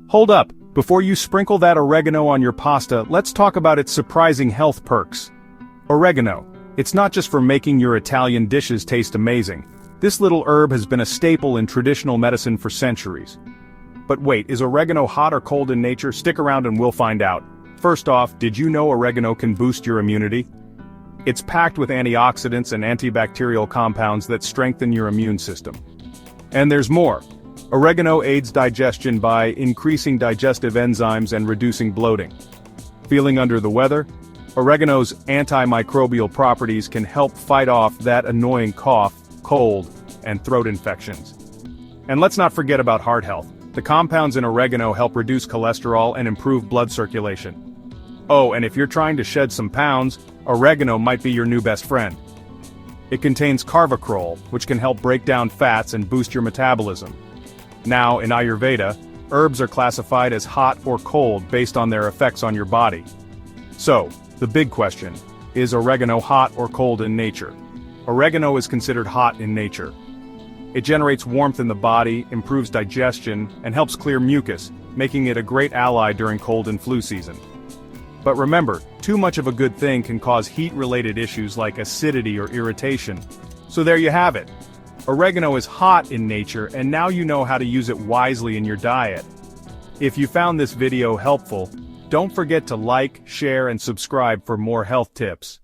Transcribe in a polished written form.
Hold up, before you sprinkle that oregano on your pasta, let's talk about its surprising health perks. Oregano. It's not just for making your Italian dishes taste amazing. This little herb has been a staple in traditional medicine for centuries. But wait, is oregano hot or cold in nature? Stick around and we'll find out. First off, did you know oregano can boost your immunity? It's packed with antioxidants and antibacterial compounds that strengthen your immune system. And there's more. Oregano aids digestion by increasing digestive enzymes and reducing bloating. Feeling under the weather? Oregano's antimicrobial properties can help fight off that annoying cough, cold, and throat infections. And let's not forget about heart health. The compounds in oregano help reduce cholesterol and improve blood circulation. Oh, and if you're trying to shed some pounds, oregano might be your new best friend. It contains carvacrol, which can help break down fats and boost your metabolism. Now, in Ayurveda, herbs are classified as hot or cold based on their effects on your body. So, the big question, is oregano hot or cold in nature? Oregano is considered hot in nature. It generates warmth in the body, improves digestion, and helps clear mucus, making it a great ally during cold and flu season. But remember, too much of a good thing can cause heat-related issues like acidity or irritation. So there you have it. Oregano is hot in nature, and now you know how to use it wisely in your diet. If you found this video helpful, don't forget to like, share, and subscribe for more health tips.